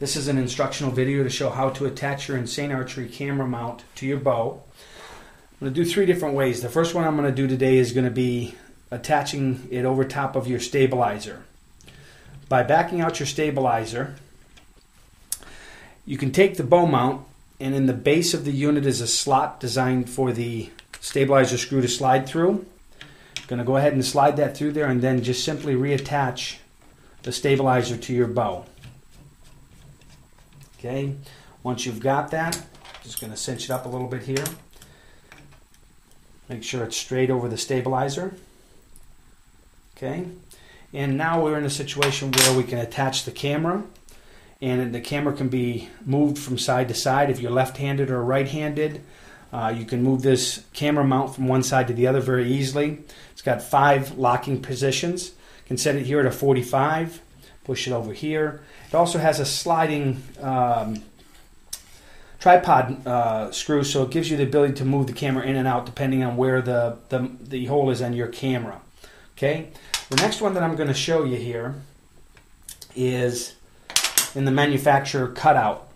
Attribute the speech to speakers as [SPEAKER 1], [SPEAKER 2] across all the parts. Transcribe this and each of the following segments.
[SPEAKER 1] This is an instructional video to show how to attach your InsaneArchery camera mount to your bow. I'm going to do 3 different ways. The first one I'm going to do today is going to be attaching it over top of your stabilizer. By backing out your stabilizer, you can take the bow mount, and in the base of the unit is a slot designed for the stabilizer screw to slide through. I'm going to go ahead and slide that through there and then just simply reattach the stabilizer to your bow. Okay, once you've got that, just going to cinch it up a little bit here. Make sure it's straight over the stabilizer. Okay, and now we're in a situation where we can attach the camera, and the camera can be moved from side to side. If you're left-handed or right-handed, you can move this camera mount from one side to the other very easily. It's got 5 locking positions. You can set it here at a 45, push it over here. It also has a sliding tripod screw, so it gives you the ability to move the camera in and out depending on where the hole is on your camera. Okay, the next one that I'm going to show you here is in the manufacturer cutout.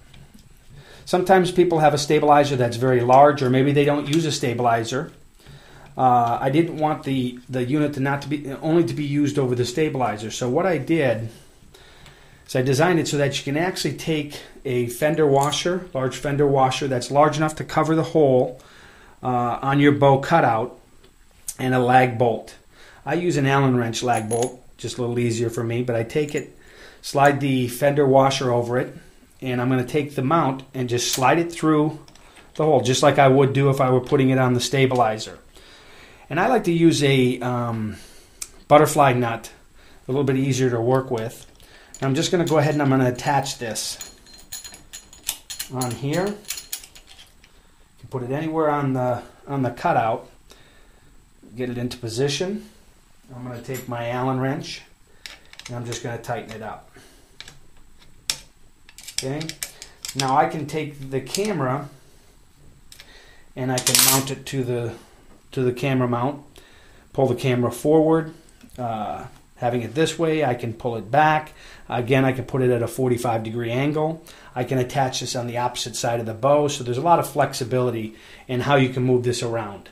[SPEAKER 1] Sometimes people have a stabilizer that's very large, or maybe they don't use a stabilizer. I didn't want the unit to only to be used over the stabilizer, so what I did is I designed it so that you can actually take a fender washer, large fender washer that's large enough to cover the hole on your bow cutout, and a lag bolt. I use an Allen wrench lag bolt, just a little easier for me, but I take it, slide the fender washer over it, and I'm going to take the mount and just slide it through the hole, just like I would do if I were putting it on the stabilizer. And I like to use a butterfly nut, a little bit easier to work with. And I'm just going to go ahead and I'm going to attach this on here. You can put it anywhere on the cutout. Get it into position. I'm going to take my Allen wrench and I'm just going to tighten it up. Okay. Now I can take the camera and I can mount it to the camera mount. Pull the camera forward. Having it this way, I can pull it back. Again, I can put it at a 45-degree angle. I can attach this on the opposite side of the bow, so there's a lot of flexibility in how you can move this around.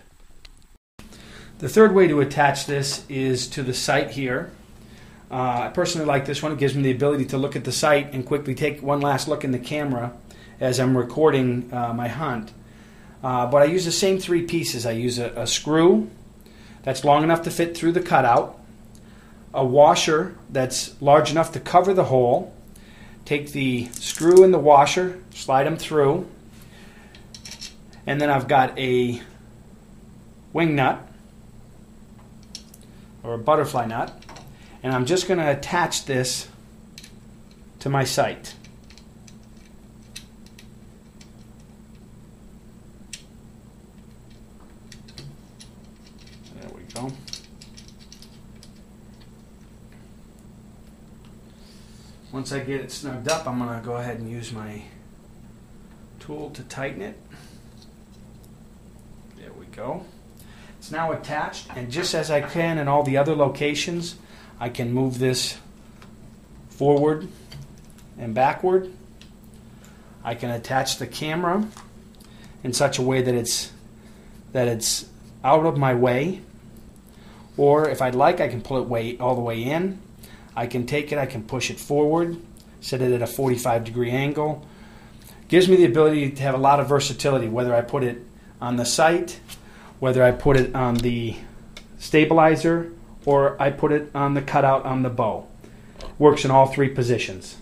[SPEAKER 1] The third way to attach this is to the sight here. I personally like this one. It gives me the ability to look at the sight and quickly take one last look in the camera as I'm recording my hunt. But I use the same 3 pieces. I use a screw that's long enough to fit through the cutout, a washer that's large enough to cover the hole, take the screw and the washer, slide them through, and then I've got a wing nut or a butterfly nut, and I'm just going to attach this to my sight. There we go. Once I get it snugged up, I'm going to go ahead and use my tool to tighten it. There we go. It's now attached, and just as I can in all the other locations, I can move this forward and backward. I can attach the camera in such a way that it's out of my way, or if I'd like, I can pull it all the way in. I can take it, I can push it forward, set it at a 45-degree angle. Gives me the ability to have a lot of versatility, whether I put it on the sight, whether I put it on the stabilizer, or I put it on the cutout on the bow. Works in all 3 positions.